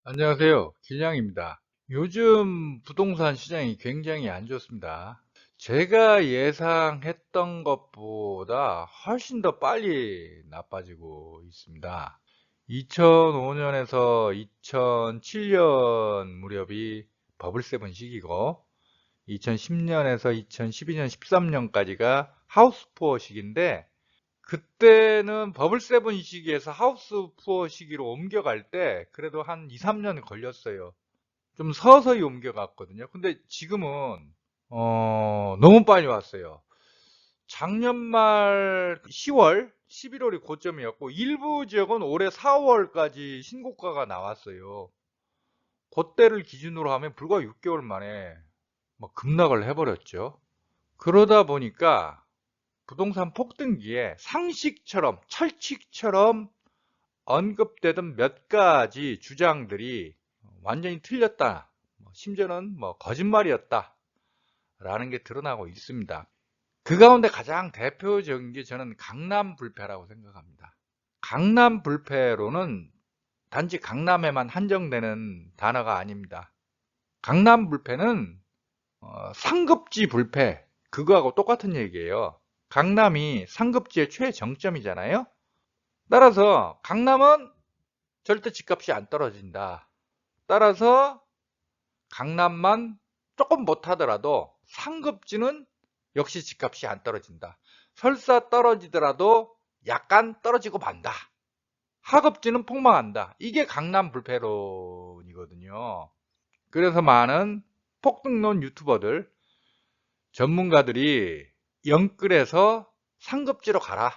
안녕하세요. 길냥입니다. 요즘 부동산 시장이 굉장히 안 좋습니다. 제가 예상했던 것보다 훨씬 더 빨리 나빠지고 있습니다. 2005년에서 2007년 무렵이 버블세븐 시기고, 2010년에서 2012년, 13년까지가 하우스 푸어 시기인데, 그때는 버블 세븐 시기에서 하우스 푸어 시기로 옮겨갈 때 그래도 한 2, 3년 걸렸어요. 좀 서서히 옮겨갔거든요. 근데 지금은 너무 빨리 왔어요. 작년 말 10월, 11월이 고점이었고 일부 지역은 올해 4월까지 신고가가 나왔어요. 그때를 기준으로 하면 불과 6개월 만에 뭐 급락을 해버렸죠. 그러다 보니까 부동산 폭등기에 상식처럼 철칙처럼 언급되던 몇 가지 주장들이 완전히 틀렸다. 심지어는 거짓말이었다. 라는 게 드러나고 있습니다. 그 가운데 가장 대표적인 게 저는 강남 불패라고 생각합니다. 강남 불패로는 단지 강남에만 한정되는 단어가 아닙니다. 강남 불패는 상급지 불패, 그거하고 똑같은 얘기예요. 강남이 상급지의 최정점이잖아요. 따라서 강남은 절대 집값이 안 떨어진다. 따라서 강남만 조금 못하더라도 상급지는 역시 집값이 안 떨어진다. 설사 떨어지더라도 약간 떨어지고 만다. 하급지는 폭망한다. 이게 강남 불패론이거든요. 그래서 많은 폭등론 유튜버들, 전문가들이 영끌에서 상급지로 가라.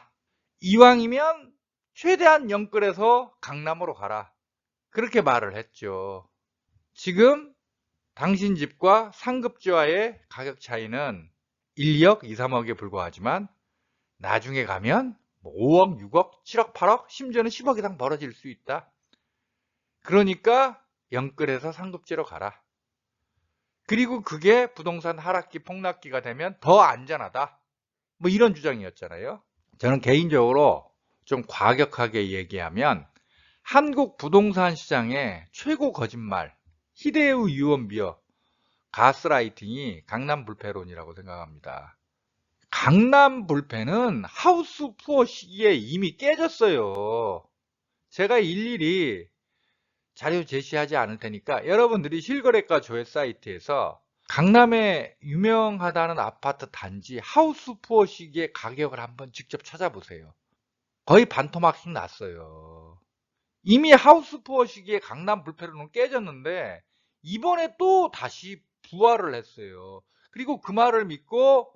이왕이면 최대한 영끌에서 강남으로 가라. 그렇게 말을 했죠. 지금 당신 집과 상급지와의 가격 차이는 1, 2억, 2, 3억에 불과하지만 나중에 가면 5억, 6억, 7억, 8억, 심지어는 10억 이상 벌어질 수 있다. 그러니까 영끌에서 상급지로 가라. 그리고 그게 부동산 하락기, 폭락기가 되면 더 안전하다. 뭐 이런 주장이었잖아요. 저는 개인적으로 좀 과격하게 얘기하면 한국 부동산 시장의 최고 거짓말, 희대의 유언비어, 가스라이팅이 강남 불패론이라고 생각합니다. 강남 불패는 하우스 푸어 시기에 이미 깨졌어요. 제가 일일이 자료 제시하지 않을 테니까 여러분들이 실거래가 조회 사이트에서 강남에 유명하다는 아파트 단지 하우스 푸어 시기의 가격을 한번 직접 찾아보세요. 거의 반토막씩 났어요. 이미 하우스 푸어 시기에 강남 불패로는 깨졌는데 이번에 또 다시 부활을 했어요. 그리고 그 말을 믿고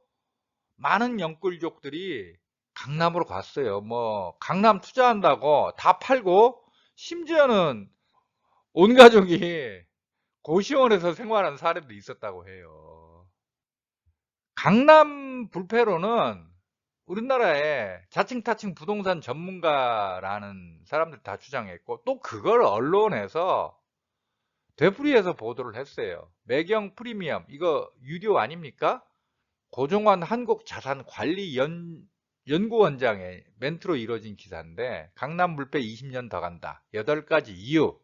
많은 영끌족들이 강남으로 갔어요. 뭐 강남 투자한다고 다 팔고 심지어는 온 가족이 고시원에서 생활한 사례도 있었다고 해요. 강남 불패로는 우리나라에 자칭 타칭 부동산 전문가라는 사람들 다 주장했고 또 그걸 언론에서 되풀이해서 보도를 했어요. 매경 프리미엄 이거 유료 아닙니까? 고종환 한국자산관리연구원장의 멘트로 이루어진 기사인데 강남 불패 20년 더 간다. 8가지 이유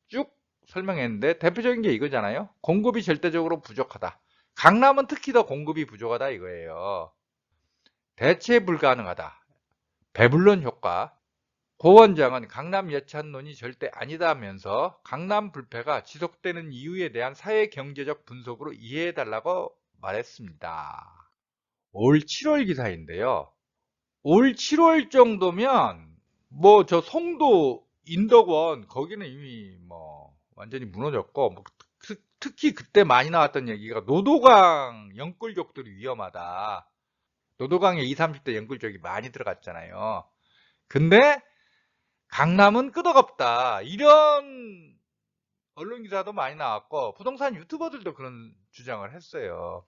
쭉 설명했는데 대표적인 게 이거잖아요. 공급이 절대적으로 부족하다. 강남은 특히 더 공급이 부족하다 이거예요. 대체 불가능하다. 배불론 효과. 고 원장은 강남 예찬론이 절대 아니다면서 강남 불패가 지속되는 이유에 대한 사회 경제적 분석으로 이해해달라고 말했습니다. 올 7월 기사인데요. 올 7월 정도면 뭐 저 송도 인덕원 거기는 이미 뭐 완전히 무너졌고 뭐 특히 그때 많이 나왔던 얘기가 노도강 영끌족들이 위험하다. 노도강에 20, 30대 영끌족이 많이 들어갔잖아요. 근데 강남은 끄덕없다. 이런 언론 기사도 많이 나왔고 부동산 유튜버들도 그런 주장을 했어요.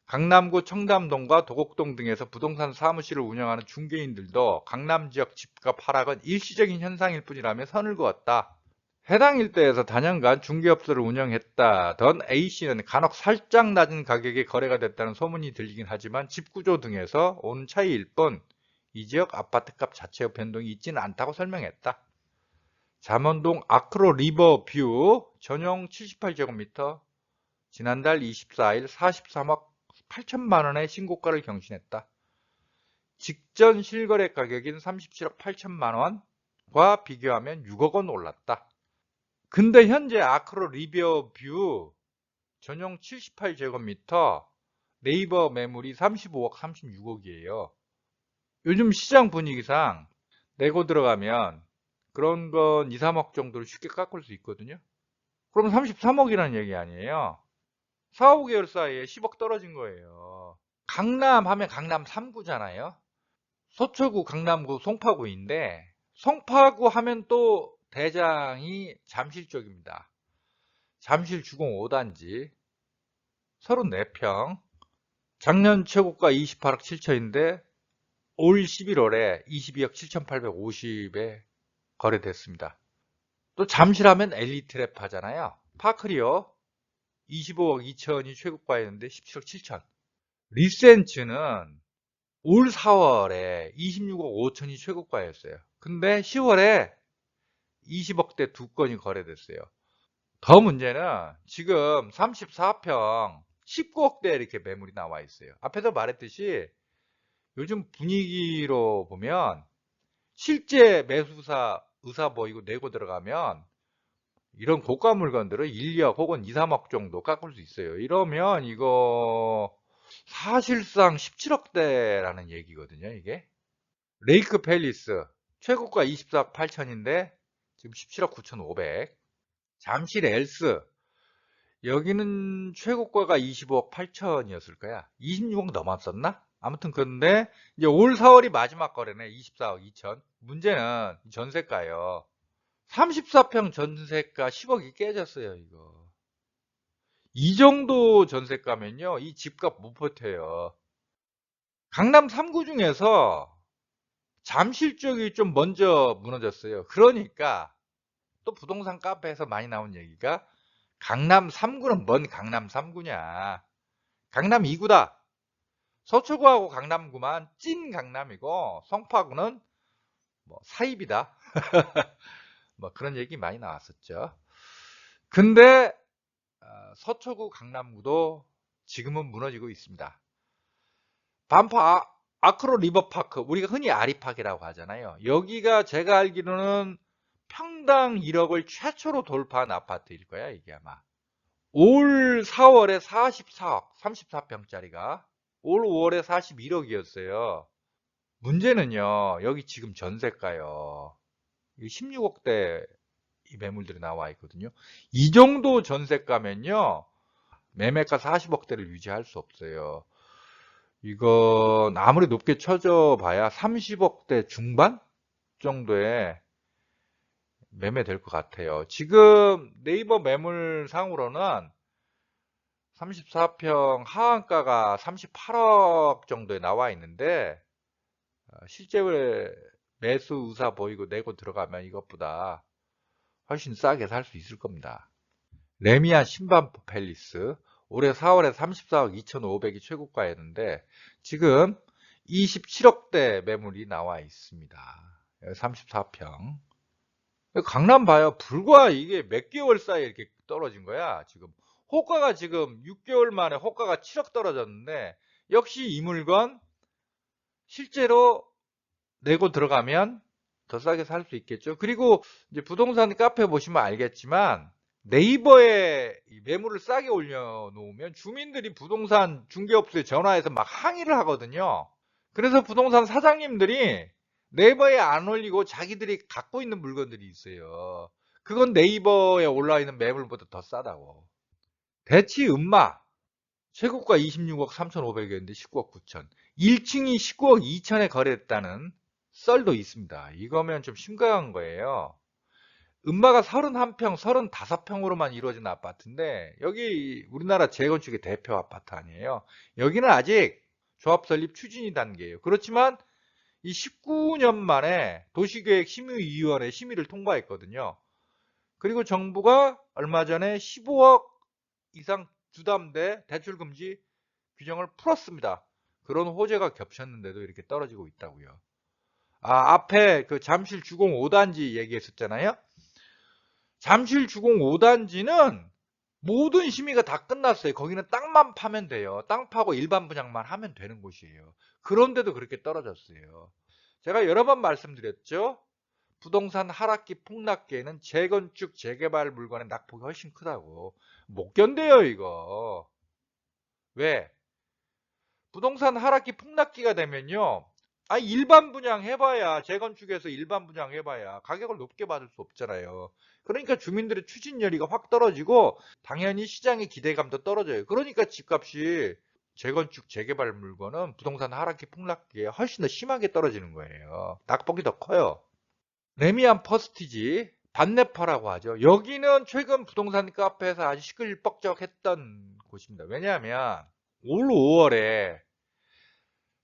강남구 청담동과 도곡동 등에서 부동산 사무실을 운영하는 중개인들도 강남 지역 집값 하락은 일시적인 현상일 뿐이라며 선을 그었다. 해당 일대에서 단연간 중개업소를 운영했다던 A씨는 간혹 살짝 낮은 가격에 거래가 됐다는 소문이 들리긴 하지만 집구조 등에서 오는 차이일 뿐 이 지역 아파트값 자체의 변동이 있지는 않다고 설명했다. 잠원동 아크로 리버뷰 전용 78제곱미터 지난달 24일 43억 8천만 원의 신고가를 경신했다. 직전 실거래 가격인 37억 8천만 원과 비교하면 6억 원 올랐다. 근데 현재 아크로 리버뷰 전용 78제곱미터 네이버 매물이 35억 36억이에요. 요즘 시장 분위기상 내고 들어가면 그런 건 2, 3억 정도를 쉽게 깎을 수 있거든요. 그럼 33억이라는 얘기 아니에요. 4, 5개월 사이에 10억 떨어진 거예요. 강남 하면 강남 3구잖아요. 서초구, 강남구, 송파구인데 송파구 하면 또 대장이 잠실 쪽입니다. 잠실 주공 5단지 34평 작년 최고가 28억 7천인데 올 11월에 22억 7,850에 거래됐습니다. 또 잠실하면 엘리트랩 하잖아요. 파크리어 25억 2천이 최고가였는데 17억 7천. 리센츠는 올 4월에 26억 5천이 최고가였어요. 근데 10월에 20억대 두 건이 거래됐어요. 더 문제는 지금 34평 19억대 이렇게 매물이 나와 있어요. 앞에서 말했듯이 요즘 분위기로 보면 실제 매수사 의사 보이고 내고 들어가면 이런 고가 물건들은 1, 2억 혹은 2, 3억 정도 깎을 수 있어요. 이러면 이거 사실상 17억대라는 얘기거든요, 이게. 레이크 팰리스 최고가 24억 8천인데 지금 17억 9,500. 잠실 엘스 여기는 최고가가 25억 8천이었을 거야. 26억 넘었었나? 아무튼 그런데 이제 올 4월이 마지막 거래네. 24억 2천. 문제는 전세가요. 34평 전세가 10억이 깨졌어요, 이거. 이 정도 전세가면요, 이 집값 못 버텨요. 강남 3구 중에서 잠실 쪽이 좀 먼저 무너졌어요. 그러니까 또 부동산 카페에서 많이 나온 얘기가 강남 3구는 뭔 강남 3구냐. 강남 2구다. 서초구하고 강남구만 찐 강남이고 성파구는 뭐 사입이다. 뭐 그런 얘기 많이 나왔었죠. 근데 서초구 강남구도 지금은 무너지고 있습니다. 반파 아크로 리버파크 우리가 흔히 아리팍이라고 하잖아요. 여기가 제가 알기로는 평당 1억을 최초로 돌파한 아파트일 거야 이게 아마. 올 4월에 44억 34평짜리가 올 5월에 41억이었어요. 문제는요 여기 지금 전세가요 16억대 이 매물들이 나와 있거든요. 이 정도 전세가면요 매매가 40억대를 유지할 수 없어요. 이건 아무리 높게 쳐져 봐야 30억대 중반 정도에 매매될 것 같아요. 지금 네이버 매물상으로는 34평 하한가가 38억 정도에 나와 있는데 실제 매수 의사 보이고 내고 들어가면 이것보다 훨씬 싸게 살 수 있을 겁니다. 레미안 신반포 팰리스 올해 4월에 34억 2,500이 최고가였는데 지금 27억대 매물이 나와 있습니다. 34평. 강남 봐요. 불과 이게 몇 개월 사이에 이렇게 떨어진 거야. 지금 호가가 지금 6개월 만에 호가가 7억 떨어졌는데 역시 이 물건 실제로 내고 들어가면 더 싸게 살 수 있겠죠. 그리고 이제 부동산 카페 보시면 알겠지만 네이버에 매물을 싸게 올려놓으면 주민들이 부동산 중개업소에 전화해서 막 항의를 하거든요. 그래서 부동산 사장님들이 네이버에 안 올리고 자기들이 갖고 있는 물건들이 있어요. 그건 네이버에 올라 있는 매물보다 더 싸다고. 대치 음마 최고가 26억 3,500이었는데 19억 9천. 1층이 19억 2천에 거래했다는 썰도 있습니다. 이거면 좀 심각한 거예요. 음마가 31평, 35평으로만 이루어진 아파트인데 여기 우리나라 재건축의 대표 아파트 아니에요. 여기는 아직 조합 설립 추진이 단계예요. 그렇지만 이 19년 만에 도시계획심의위원회 심의를 통과했거든요. 그리고 정부가 얼마 전에 15억 이상 주담대 대출금지 규정을 풀었습니다. 그런 호재가 겹쳤는데도 이렇게 떨어지고 있다고요. 앞에 그 잠실 주공 5단지 얘기했었잖아요. 잠실 주공 5단지는 모든 심의가 다 끝났어요. 거기는 땅만 파면 돼요. 땅 파고 일반 분양만 하면 되는 곳이에요. 그런데도 그렇게 떨어졌어요. 제가 여러 번 말씀드렸죠. 부동산 하락기 폭락기에는 재건축 재개발 물건의 낙폭이 훨씬 크다고. 못 견뎌요 이거. 왜? 부동산 하락기 폭락기가 되면요, 일반 분양 해봐야, 재건축에서 일반 분양 해봐야 가격을 높게 받을 수 없잖아요. 그러니까 주민들의 추진열이가 확 떨어지고 당연히 시장의 기대감도 떨어져요. 그러니까 집값이 재건축 재개발 물건은 부동산 하락기 폭락기에 훨씬 더 심하게 떨어지는 거예요. 낙폭이 더 커요. 레미안 퍼스티지 반네퍼라고 하죠. 여기는 최근 부동산 카페에서 아주 시끌벅적했던 곳입니다. 왜냐하면 올 5월에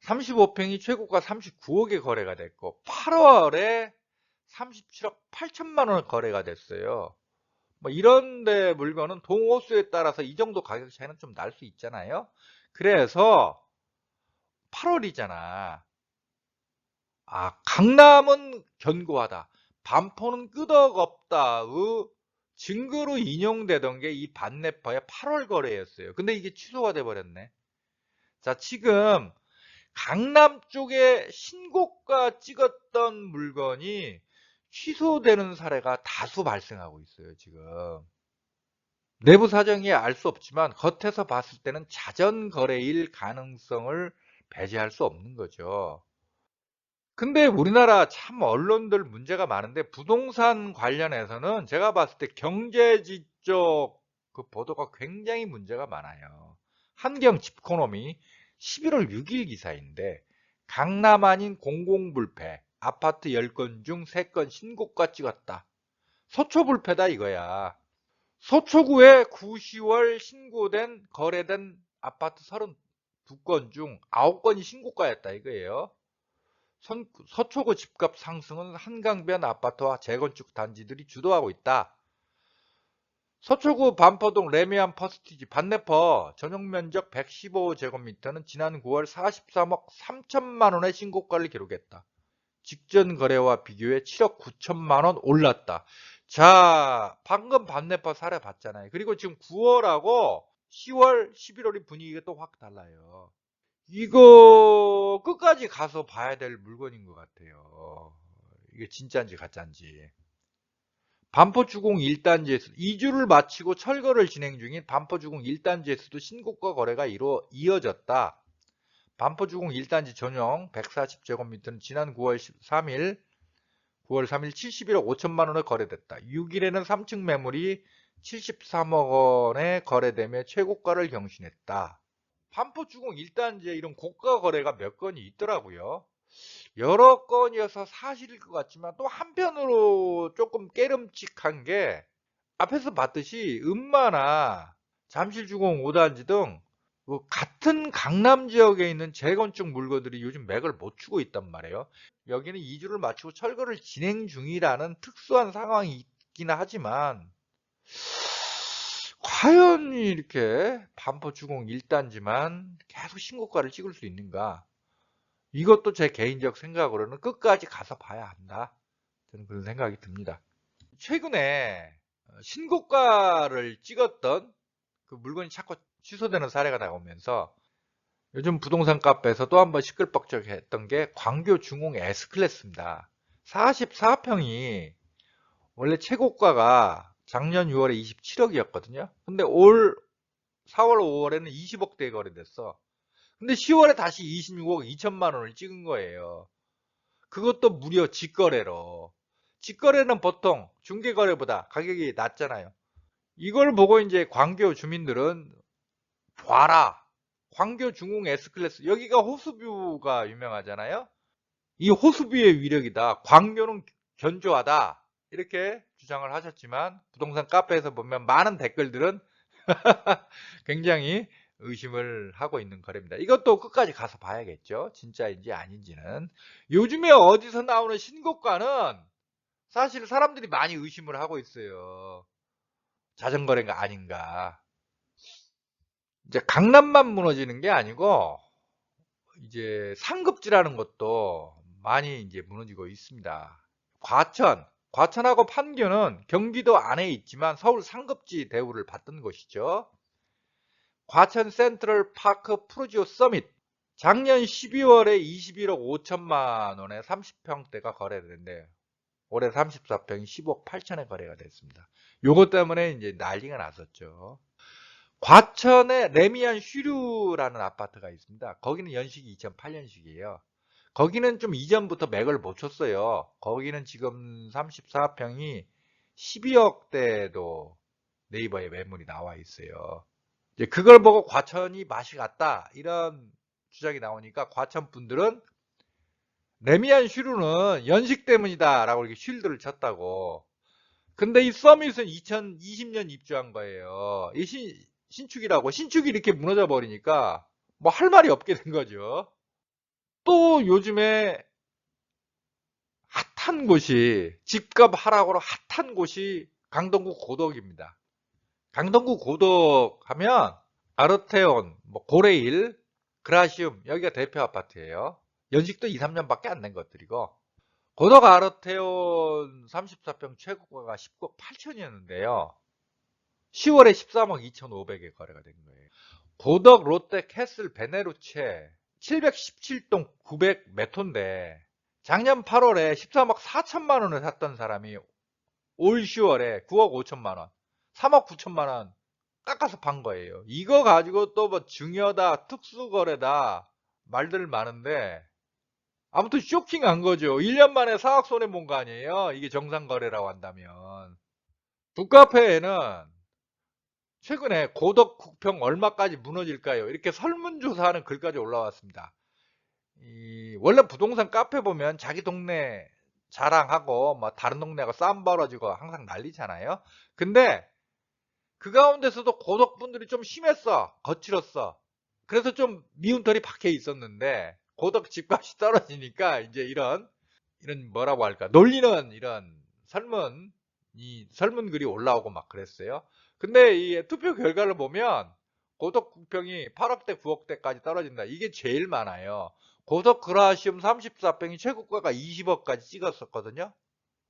35평이 최고가 39억에 거래가 됐고 8월에 37억 8천만 원 거래가 됐어요. 뭐 이런데 물건은 동호수에 따라서 이 정도 가격 차이는 좀 날 수 있잖아요. 그래서 8월이잖아. 강남은 견고하다. 반포는 끄덕없다의 증거로 인용되던 게 이 반네퍼의 8월 거래였어요. 근데 이게 취소가 돼 버렸네. 자, 지금 강남 쪽에 신고가 찍었던 물건이 취소되는 사례가 다수 발생하고 있어요, 지금. 내부 사정이 알 수 없지만 겉에서 봤을 때는 자전 거래일 가능성을 배제할 수 없는 거죠. 근데 우리나라 참 언론들 문제가 많은데 부동산 관련해서는 제가 봤을 때 경제지적 그 보도가 굉장히 문제가 많아요. 한경 집코노미 11월 6일 기사인데 강남 아닌 공공불패 아파트 10건 중 3건 신고가 찍었다. 서초불패다 이거야. 서초구에 9, 10월 신고된 거래된 아파트 32건 중 9건이 신고가였다 이거예요. 서초구 집값 상승은 한강변 아파트와 재건축 단지들이 주도하고 있다. 서초구 반포동 레미안 퍼스티지 반네퍼 전용면적 115제곱미터는 지난 9월 43억 3천만 원의 신고가를 기록했다. 직전 거래와 비교해 7억 9천만 원 올랐다. 자, 방금 반네퍼 사례 봤잖아요. 그리고 지금 9월하고 10월, 11월이 분위기가 또 확 달라요. 이거 끝까지 가서 봐야 될 물건인 것 같아요. 이게 진짜인지 가짜인지. 반포주공 1단지에서 2주를 마치고 철거를 진행 중인 반포주공 1단지에서도 신고가 거래가 이어졌다. 반포주공 1단지 전용 140제곱미터는 지난 9월 3일 71억 5천만 원에 거래됐다. 6일에는 3층 매물이 73억 원에 거래되며 최고가를 경신했다. 반포주공 1단지에 이런 고가 거래가 몇 건이 있더라고요. 여러 건이어서 사실일 것 같지만 또 한편으로 조금 깨름칙한 게 앞에서 봤듯이 음마나 잠실주공 5단지 등 같은 강남 지역에 있는 재건축 물건들이 요즘 맥을 못 추고 있단 말이에요. 여기는 2주를 마치고 철거를 진행 중이라는 특수한 상황이 있긴 하지만 과연 이렇게 반포주공 1단지만 계속 신고가를 찍을 수 있는가? 이것도 제 개인적 생각으로는 끝까지 가서 봐야 한다. 저는 그런 생각이 듭니다. 최근에 신고가를 찍었던 그 물건이 자꾸 취소되는 사례가 나오면서 요즘 부동산 카페에서 또 한번 시끌벅적했던 게 광교 중흥 S클래스입니다. 44평이 원래 최고가가 작년 6월에 27억이었거든요. 근데 올 4월, 5월에는 20억대에 거래됐어. 근데 10월에 다시 26억 2천만 원을 찍은 거예요. 그것도 무려 직거래로. 직거래는 보통 중개거래보다 가격이 낮잖아요. 이걸 보고 이제 광교 주민들은 봐라. 광교 중흥 S클래스. 여기가 호수뷰가 유명하잖아요. 이 호수뷰의 위력이다. 광교는 견조하다. 이렇게 주장을 하셨지만 부동산 카페에서 보면 많은 댓글들은 굉장히 의심을 하고 있는 거래입니다. 이것도 끝까지 가서 봐야겠죠. 진짜인지 아닌지는. 요즘에 어디서 나오는 신고가는 사실 사람들이 많이 의심을 하고 있어요. 자전거래가 아닌가. 이제 강남만 무너지는 게 아니고 이제 상급지라는 것도 많이 이제 무너지고 있습니다. 과천, 과천하고 판교는 경기도 안에 있지만 서울 상급지 대우를 받던 곳이죠. 과천 센트럴 파크 프루지오 서밋. 작년 12월에 21억 5천만 원에 30평대가 거래됐는데 올해 34평이 10억 8천에 거래가 됐습니다. 요것 때문에 이제 난리가 났었죠. 과천에 레미안 슈류라는 아파트가 있습니다. 거기는 연식이 2008년식이에요. 거기는 좀 이전부터 맥을 못 쳤어요. 거기는 지금 34평이 12억대도 네이버에 매물이 나와 있어요. 이제 그걸 보고 과천이 맛이 갔다 이런 주장이 나오니까 과천 분들은 레미안 슈류는 연식 때문이다 라고 이렇게 쉴드를 쳤다고. 근데 이 서밋은 2020년 입주한 거예요. 이 신축이라고. 신축이 이렇게 무너져 버리니까 뭐 할 말이 없게 된 거죠. 또 요즘에 핫한 곳이, 집값 하락으로 핫한 곳이 강동구 고덕입니다. 강동구 고덕 하면 아르테온, 뭐 고레일, 그라시움 여기가 대표 아파트예요. 연식도 2, 3년밖에 안 된 것들이고, 고덕 아르테온 34평 최고가가 10억 8천이었는데요. 10월에 13억 2,500에 거래가 된 거예요. 고덕 롯데 캐슬 베네루체 717동 900 메토인데 작년 8월에 13억 4천만 원을 샀던 사람이 올 10월에 9억 5천만 원, 3억 9천만 원 깎아서 판 거예요. 이거 가지고 또 뭐 증여다, 특수거래다 말들 많은데 아무튼 쇼킹한 거죠. 1년 만에 4억 손해 본 거 아니에요. 이게 정상거래라고 한다면. 북카페에는 최근에 고덕 국평 얼마까지 무너질까요? 이렇게 설문조사하는 글까지 올라왔습니다. 원래 부동산 카페 보면 자기 동네 자랑하고 뭐 다른 동네하고 싸움 벌어지고 항상 난리잖아요. 근데 그 가운데서도 고덕 분들이 좀 심했어. 거칠었어. 그래서 좀 미운 털이 박혀 있었는데 고덕 집값이 떨어지니까 이제 이런 뭐라고 할까 놀리는 이런 설문글이 올라오고 막 그랬어요. 근데 이 투표 결과를 보면 고덕 국평이 8억대 9억대까지 떨어진다. 이게 제일 많아요. 고덕 그라시움 34평이 최고가가 20억까지 찍었었거든요.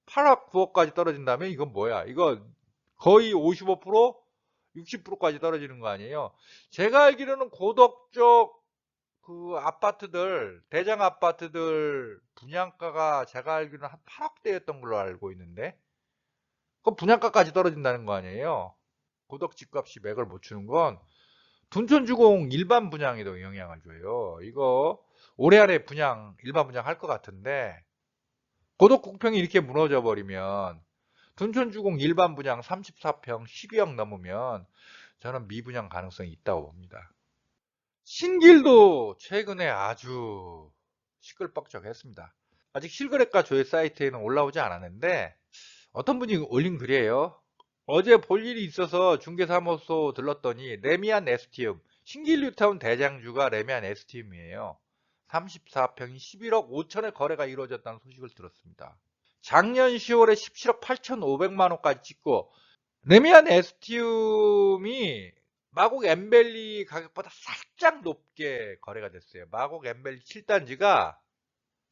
8억 9억까지 떨어진다면 이건 뭐야? 이거 거의 55%, 60%까지 떨어지는 거 아니에요? 제가 알기로는 고덕 쪽 그 아파트들, 대장 아파트들 분양가가 제가 알기로는 한 8억대였던 걸로 알고 있는데, 그 분양가까지 떨어진다는 거 아니에요? 고덕 집값이 맥을 못 추는 건 둔촌주공 일반 분양에도 영향을 줘요. 이거 올해 안에 일반 분양 할 것 같은데, 고덕 국평이 이렇게 무너져 버리면 둔촌주공 일반 분양 34평 12억 넘으면 저는 미분양 가능성이 있다고 봅니다. 신길도 최근에 아주 시끌벅적했습니다. 아직 실거래가 조회 사이트에는 올라오지 않았는데 어떤 분이 올린 글이에요. 어제 볼 일이 있어서 중개사무소 들렀더니 레미안 에스티움, 신길 뉴타운 대장주가 레미안 에스티움이에요. 34평이 11억 5천에 거래가 이루어졌다는 소식을 들었습니다. 작년 10월에 17억 8,500만 원까지 찍고 레미안 에스티움이 마곡 엠벨리 가격보다 살짝 높게 거래가 됐어요. 마곡 엠벨리 7단지가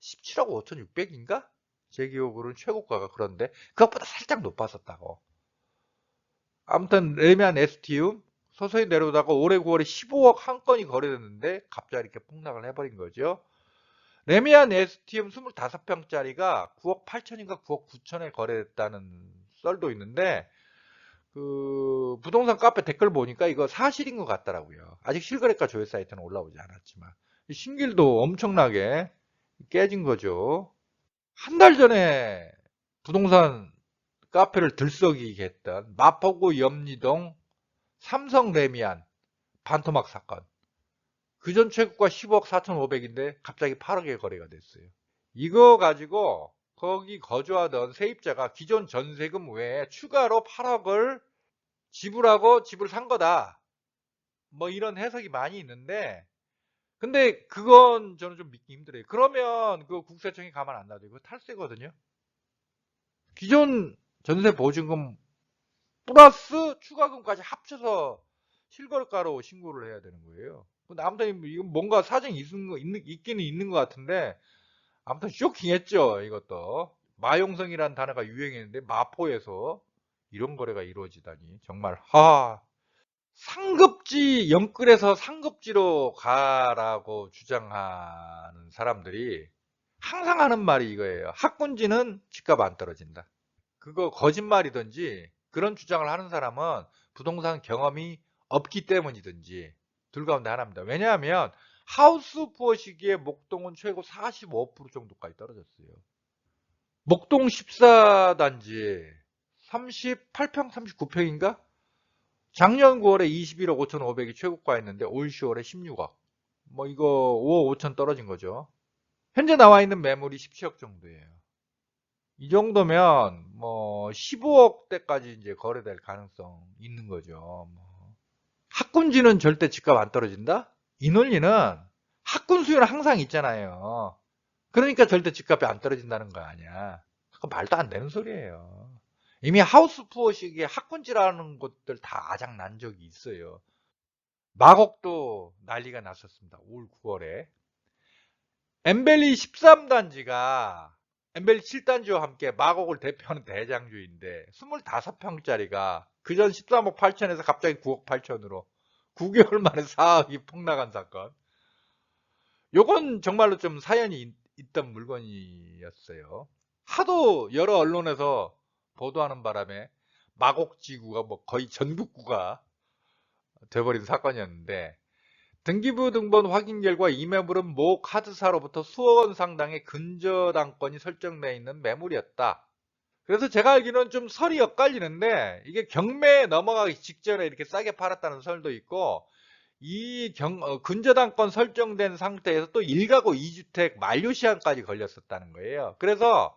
17억 5,600인가? 제 기억으로는 최고가가 그런데 그것보다 살짝 높았었다고. 아무튼 레미안 에스티움 서서히 내려오다가 올해 9월에 15억 한 건이 거래됐는데 갑자기 이렇게 폭락을 해버린 거죠. 레미안 에스티움 25평짜리가 9억 8천인가 9억 9천에 거래됐다는 썰도 있는데 그 부동산 카페 댓글 보니까 이거 사실인 것 같더라고요. 아직 실거래가 조회 사이트는 올라오지 않았지만 신길도 엄청나게 깨진 거죠. 한 달 전에 부동산 카페를 들썩이게 했던 마포구 염리동 삼성 레미안 반토막 사건. 그전 최고가 10억 4,500인데 갑자기 8억에 거래가 됐어요. 이거 가지고 거기 거주하던 세입자가 기존 전세금 외에 추가로 8억을 지불하고 집을 산 거다. 뭐 이런 해석이 많이 있는데 근데 그건 저는 좀 믿기 힘들어요. 그러면 그 국세청이 가만 안 놔둬요. 그거 탈세거든요. 기존 전세 보증금 플러스 추가금까지 합쳐서 실거래가로 신고를 해야 되는 거예요. 근데 아무튼 이건 뭔가 사정이 있기는 있는 것 같은데 아무튼 쇼킹했죠, 이것도. 마용성이라는 단어가 유행했는데 마포에서 이런 거래가 이루어지다니 정말 상급지 영끌에서 상급지로 가라고 주장하는 사람들이 항상 하는 말이 이거예요. 학군지는 집값 안 떨어진다. 그거 거짓말이든지 그런 주장을 하는 사람은 부동산 경험이 없기 때문이든지 둘 가운데 하나입니다. 왜냐하면 하우스 푸어 시기에 목동은 최고 45% 정도까지 떨어졌어요. 목동 14단지 38평, 39평인가? 작년 9월에 21억 5,500이 최고가였는데 올 10월에 16억. 뭐 이거 5억 5천 떨어진 거죠. 현재 나와 있는 매물이 17억 정도예요. 이 정도면 뭐 15억대까지 이제 거래될 가능성 있는 거죠. 학군지는 절대 집값 안 떨어진다? 이 논리는 학군 수요는 항상 있잖아요. 그러니까 절대 집값이 안 떨어진다는 거 아니야. 그거 말도 안 되는 소리예요. 이미 하우스 푸어 시기에 학군지라는 것들 다 아작난 적이 있어요. 마곡도 난리가 났었습니다. 올 9월에. 엠벨리 13단지가 엠벨리 7단지와 함께 마곡을 대표하는 대장주인데 25평짜리가 그전 13억 8천에서 갑자기 9억 8천으로 9개월 만에 4억이 폭락한 사건. 요건 정말로 좀 사연이 있던 물건이었어요. 하도 여러 언론에서 보도하는 바람에 마곡지구가 뭐 거의 전국구가 돼버린 사건이었는데 등기부 등본 확인 결과 이 매물은 모 카드사로부터 수억 원 상당의 근저당권이 설정되어 있는 매물이었다. 그래서 제가 알기로는 좀 설이 엇갈리는데 이게 경매에 넘어가기 직전에 이렇게 싸게 팔았다는 설도 있고 이 근저당권 설정된 상태에서 또 1가구 2주택 만료 시한까지 걸렸었다는 거예요. 그래서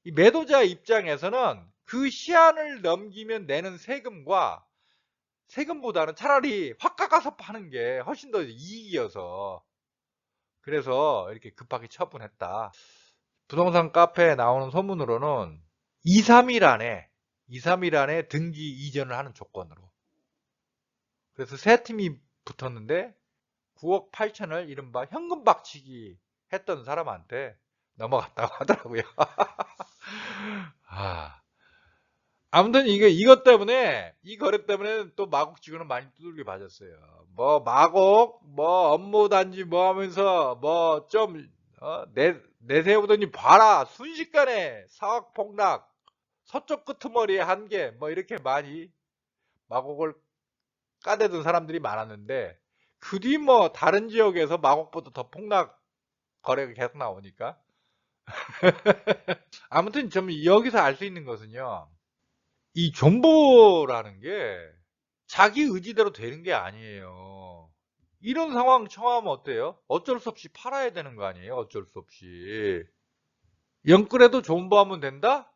이 매도자 입장에서는 그 시한을 넘기면 내는 세금보다는 차라리 확 깎아서 파는 게 훨씬 더 이익이어서 그래서 이렇게 급하게 처분했다. 부동산 카페에 나오는 소문으로는 2, 3일 안에 등기 이전을 하는 조건으로. 그래서 세 팀이 붙었는데 9억 8천을 이른바 현금 박치기 했던 사람한테 넘어갔다고 하더라고요. 아무튼 이것 때문에 이 거래 때문에 또 마곡지구는 많이 두들겨 맞았어요. 뭐 마곡 뭐 업무단지 뭐 하면서 뭐 좀 내세우더니 봐라 순식간에 사억 폭락 서쪽 끄트머리에 한 개 뭐 이렇게 많이 마곡을 까대던 사람들이 많았는데 그 뒤 뭐 다른 지역에서 마곡보다 더 폭락 거래가 계속 나오니까 아무튼 좀 여기서 알 수 있는 것은요. 이 존버라는 게 자기 의지대로 되는 게 아니에요. 이런 상황 처하면 어때요? 어쩔 수 없이 팔아야 되는 거 아니에요? 어쩔 수 없이. 영끌에도 존버하면 된다?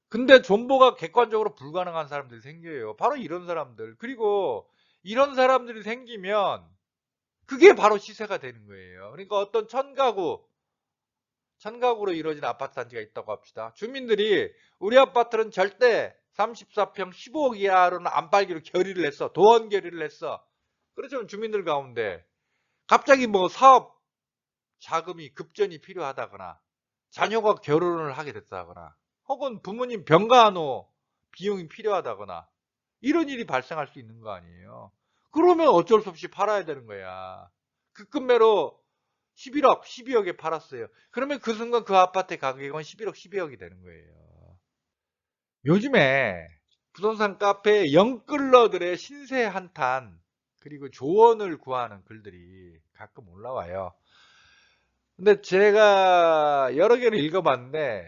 근데 존버가 객관적으로 불가능한 사람들이 생겨요. 바로 이런 사람들. 그리고 이런 사람들이 생기면 그게 바로 시세가 되는 거예요. 그러니까 어떤 천가구로 이루어진 아파트 단지가 있다고 합시다. 주민들이 우리 아파트는 절대 34평 15억 이하로는 안 팔기로 결의를 했어. 도원 결의를 했어. 그렇지만 주민들 가운데 갑자기 뭐 사업 자금이 급전이 필요하다거나 자녀가 결혼을 하게 됐다거나 혹은 부모님 병간호 비용이 필요하다거나 이런 일이 발생할 수 있는 거 아니에요. 그러면 어쩔 수 없이 팔아야 되는 거야. 급매로 11억, 12억에 팔았어요. 그러면 그 순간 그 아파트의 가격은 11억, 12억이 되는 거예요. 요즘에 부동산 카페 영끌러들의 신세 한탄 그리고 조언을 구하는 글들이 가끔 올라와요. 근데 제가 여러 개를 읽어봤는데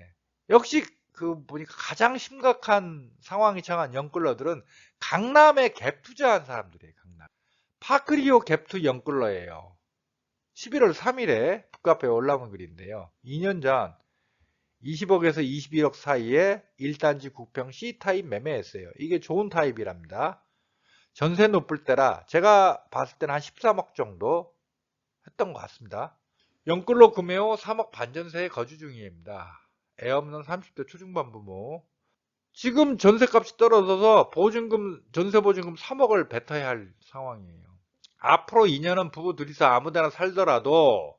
역시 그 보니까 가장 심각한 상황이 처한 영끌러들은 강남에 갭 투자한 사람들이에요. 강남. 파크리오 갭투 영끌러예요. 11월 3일에 북카페에 올라온 글인데요. 2년 전 20억에서 21억 사이에 1단지 국평 C타입 매매했어요. 이게 좋은 타입이랍니다. 전세 높을 때라 제가 봤을 때는 한 13억 정도 했던 것 같습니다. 영끌로 구매 후 3억 반전세에 거주 중입니다. 애 없는 30대 초중반 부모. 지금 전세값이 떨어져서 전세 보증금 3억을 뱉어야 할 상황이에요. 앞으로 2년은 부부 둘이서 아무데나 살더라도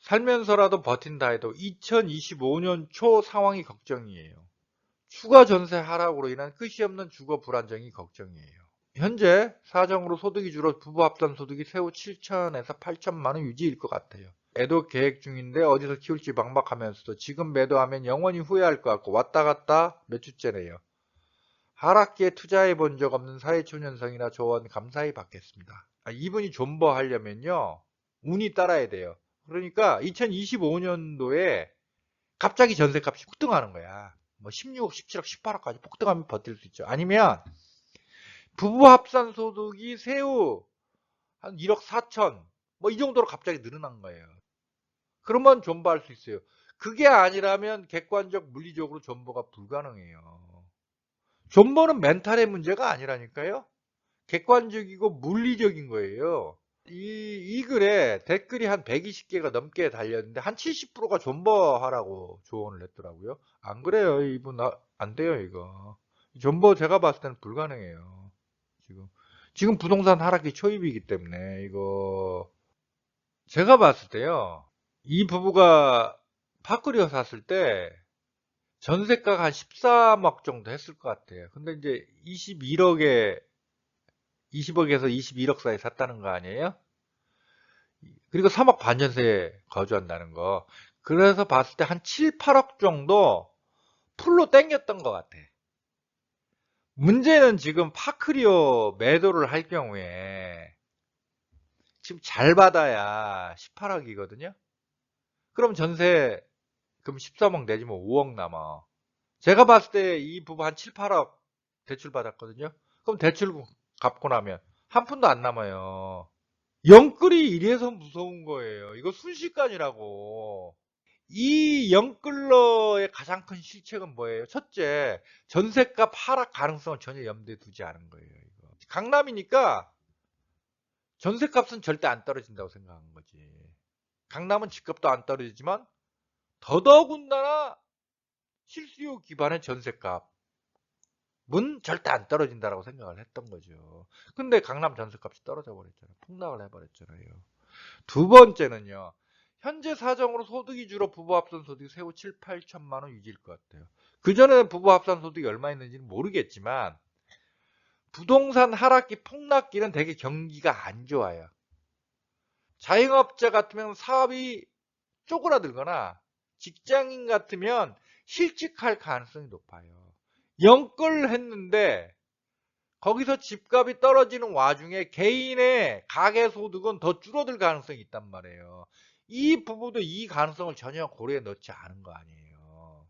살면서라도 버틴다 해도 2025년 초 상황이 걱정이에요. 추가 전세 하락으로 인한 끝이 없는 주거 불안정이 걱정이에요. 현재 사정으로 소득이 줄어 부부 합산 소득이 세후 7천에서 8천만 원 유지일 것 같아요. 매도 계획 중인데 어디서 키울지 막막하면서도 지금 매도하면 영원히 후회할 것 같고 왔다 갔다 몇 주째네요. 하락기에 투자해 본 적 없는 사회초년생이나 조언 감사히 받겠습니다. 이분이 존버 하려면요, 운이 따라야 돼요. 그러니까 2025년도에 갑자기 전세값이 폭등하는 거야. 뭐 16억, 17억, 18억까지 폭등하면 버틸 수 있죠. 아니면 부부 합산 소득이 세후 한 1억 4천, 뭐 이 정도로 갑자기 늘어난 거예요. 그러면 존버할 수 있어요. 그게 아니라면 객관적 물리적으로 존버가 불가능해요. 존버는 멘탈의 문제가 아니라니까요. 객관적이고 물리적인 거예요. 이 글에 댓글이 한 120개가 넘게 달렸는데 한 70%가 존버하라고 조언을 했더라고요. 안 그래요. 이분 안 돼요, 이거. 존버 제가 봤을 때는 불가능해요. 지금 부동산 하락기 초입이기 때문에 이거 제가 봤을 때요. 이 부부가 파크리어 샀을 때 전세가가 한 13억 정도 했을 것 같아요. 근데 이제 20억에서 21억 사이 샀다는 거 아니에요? 그리고 3억 반전세에 거주한다는 거. 그래서 봤을 때 한 7, 8억 정도 풀로 땡겼던 것 같아. 문제는 지금 파크리오 매도를 할 경우에 지금 잘 받아야 18억이거든요. 그럼 전세 그럼 13억 내지 뭐 5억 남아. 제가 봤을 때 이 부부 한 7, 8억 대출 받았거든요. 그럼 대출 갚고 나면 한 푼도 안 남아요. 영끌이 이래서 무서운 거예요. 이거 순식간이라고. 이 영끌러의 가장 큰 실책은 뭐예요? 첫째, 전셋값 하락 가능성을 전혀 염두에 두지 않은 거예요. 이거. 강남이니까 전셋값은 절대 안 떨어진다고 생각한 거지. 강남은 집값도 안 떨어지지만 더더군다나 실수요 기반의 전셋값은 절대 안 떨어진다고 생각을 했던 거죠. 근데 강남 전셋값이 떨어져 버렸잖아요. 폭락을 해버렸잖아요. 두 번째는요. 현재 사정으로 소득이 줄어 부부 합산 소득이 세후 7, 8천만 원 유지일 것 같아요. 그전에 부부 합산 소득이 얼마 있는지는 모르겠지만 부동산 하락기 폭락기는 되게 경기가 안 좋아요. 자영업자 같으면 사업이 쪼그라들거나 직장인 같으면 실직할 가능성이 높아요. 영끌 했는데 거기서 집값이 떨어지는 와중에 개인의 가계소득은 더 줄어들 가능성이 있단 말이에요. 이 부부도 이 가능성을 전혀 고려해 넣지 않은 거 아니에요.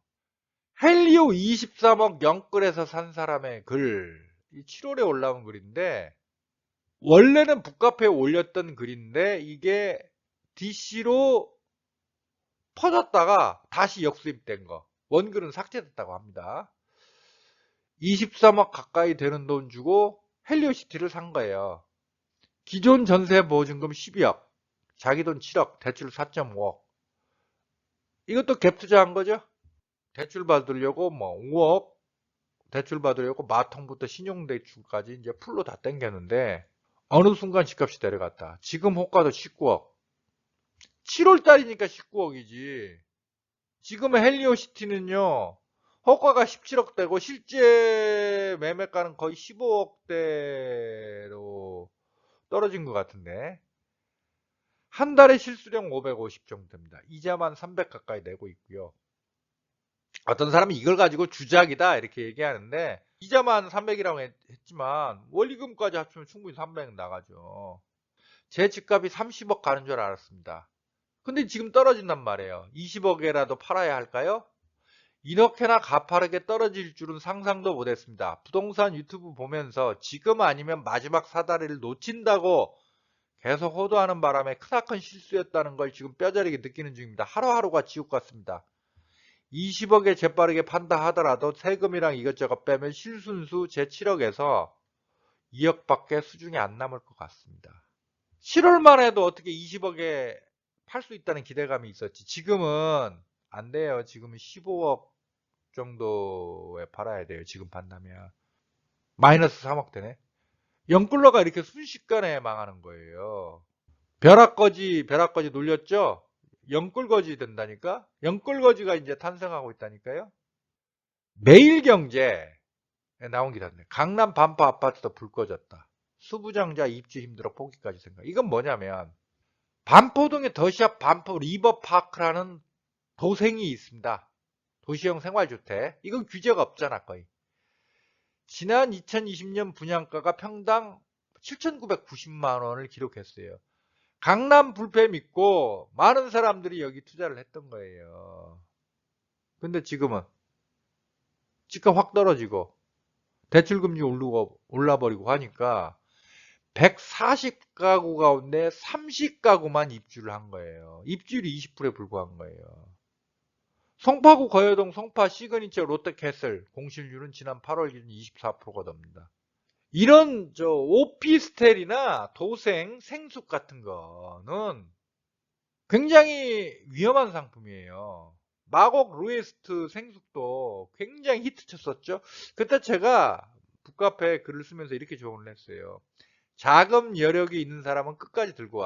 헬리오 23억 영끌에서 산 사람의 글, 7월에 올라온 글인데 원래는 북카페에 올렸던 글인데 이게 DC로 퍼졌다가 다시 역수입된 거. 원글은 삭제됐다고 합니다. 23억 가까이 되는 돈 주고 헬리오시티를 산 거예요. 기존 전세 보증금 12억, 자기 돈 7억, 대출 4.5억. 이것도 갭 투자한 거죠. 대출 받으려고 뭐 5억 대출 받으려고 마통부터 신용대출까지 이제 풀로 다 땡겼는데 어느 순간 집값이 내려갔다. 지금 호가도 19억. 7월 달이니까 19억이지. 지금 헬리오시티는요. 호가가 17억대고 실제 매매가는 거의 15억대로 떨어진 것 같은데 한 달에 실수령 550 정도 됩니다. 이자만 300 가까이 내고 있고요. 어떤 사람이 이걸 가지고 주작이다 이렇게 얘기하는데 이자만 300이라고 했지만 원리금까지 합치면 충분히 300 나가죠. 제 집값이 30억 가는 줄 알았습니다. 근데 지금 떨어진단 말이에요. 20억에라도 팔아야 할까요? 이렇게나 가파르게 떨어질 줄은 상상도 못했습니다. 부동산 유튜브 보면서 지금 아니면 마지막 사다리를 놓친다고 계속 호도하는 바람에 크나큰 실수였다는 걸 지금 뼈저리게 느끼는 중입니다. 하루하루가 지옥 같습니다. 20억에 재빠르게 판다 하더라도 세금이랑 이것저것 빼면 실순수 제 7억에서 2억밖에 수중에 안 남을 것 같습니다. 7월만 해도 어떻게 20억에 팔 수 있다는 기대감이 있었지. 지금은 안 돼요. 지금은 15억 정도에 팔아야 돼요. 지금 판다면. 마이너스 3억 되네. 영끌러가 이렇게 순식간에 망하는 거예요. 벼락거지 놀렸죠? 영끌거지 된다니까? 영끌거지가 이제 탄생하고 있다니까요? 매일경제에 나온 기사인데 강남 반포 아파트도 불 꺼졌다. 수부장자 입주 힘들어 포기까지 생각. 이건 뭐냐면 반포동에 더샵 반포 리버파크라는 도생이 있습니다. 도시형 생활주택. 이건 규제가 없잖아 거의. 지난 2020년 분양가가 평당 7,990만 원을 기록했어요. 강남 불패 믿고 많은 사람들이 여기 투자를 했던 거예요. 근데 지금은 집값 확 떨어지고 대출금리 올라버리고 하니까 140가구 가운데 30가구만 입주를 한 거예요. 입주율이 20%에 불과한 거예요. 송파구 거여동 송파 시그니처 롯데캐슬 공실률은 지난 8월 기준 24%가 넘는다. 이런 오피스텔이나 도생, 생숙 같은 거는 굉장히 위험한 상품이에요. 마곡 루에스트 생숙도 굉장히 히트쳤었죠. 그때 제가 북카페에 글을 쓰면서 이렇게 조언을 했어요. 자금 여력이 있는 사람은 끝까지 들고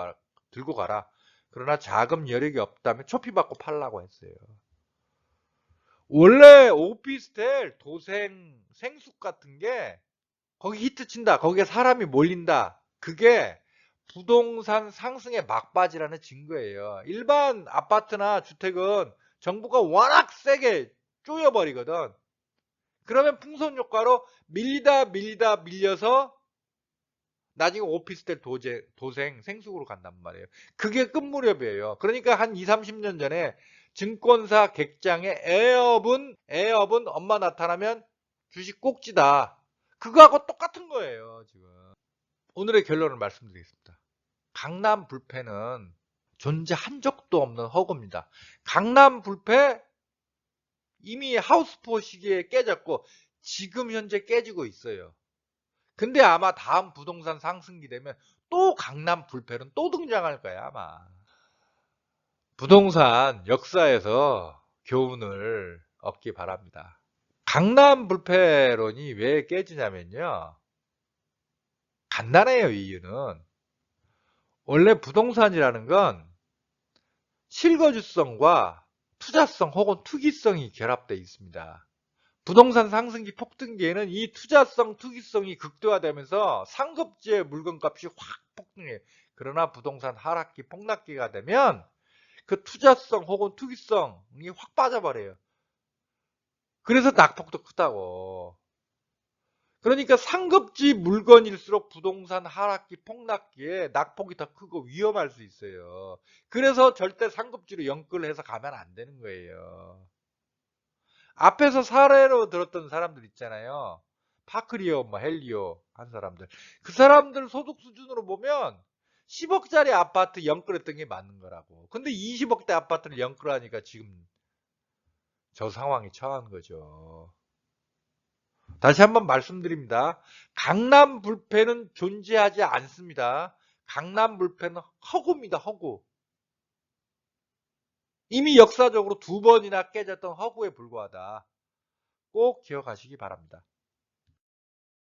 가라. 그러나 자금 여력이 없다면 초피 받고 팔라고 했어요. 원래 오피스텔, 도생, 생숙 같은 게 거기 히트친다. 거기에 사람이 몰린다. 그게 부동산 상승의 막바지라는 증거예요. 일반 아파트나 주택은 정부가 워낙 세게 쪼여버리거든. 그러면 풍선 효과로 밀려서 나중에 오피스텔 도생, 생숙으로 간단 말이에요. 그게 끝무렵이에요. 그러니까 한 20, 30년 전에 증권사 객장에 애업은 엄마 나타나면 주식 꼭지다. 그거하고 똑같은 거예요, 지금. 오늘의 결론을 말씀드리겠습니다. 강남 불패는 존재한 적도 없는 허구입니다. 강남 불패 이미 하우스포 시기에 깨졌고 지금 현재 깨지고 있어요. 근데 아마 다음 부동산 상승기 되면 또 강남 불패는 또 등장할 거야, 아마. 부동산 역사에서 교훈을 얻기 바랍니다. 강남 불패론이 왜 깨지냐면요. 간단해요, 이유는. 원래 부동산이라는 건 실거주성과 투자성 혹은 투기성이 결합되어 있습니다. 부동산 상승기 폭등기에는 이 투자성, 투기성이 극대화되면서 상급지의 물건값이 확 폭등해요. 그러나 부동산 하락기, 폭락기가 되면 그 투자성 혹은 투기성이 확 빠져버려요. 그래서 낙폭도 크다고. 그러니까 상급지 물건일수록 부동산 하락기, 폭락기에 낙폭이 더 크고 위험할 수 있어요. 그래서 절대 상급지로 연끌해서 가면 안 되는 거예요. 앞에서 사례로 들었던 사람들 있잖아요. 파크리오, 헬리오 한 사람들. 그 사람들 소득 수준으로 보면 10억짜리 아파트 연끌했던 게 맞는 거라고. 근데 20억대 아파트를 연끌하니까 지금 저 상황에 처한 거죠. 다시 한번 말씀드립니다. 강남 불패는 존재하지 않습니다. 강남 불패는 허구입니다. 허구. 이미 역사적으로 2번이나 깨졌던 허구에 불과하다. 꼭 기억하시기 바랍니다.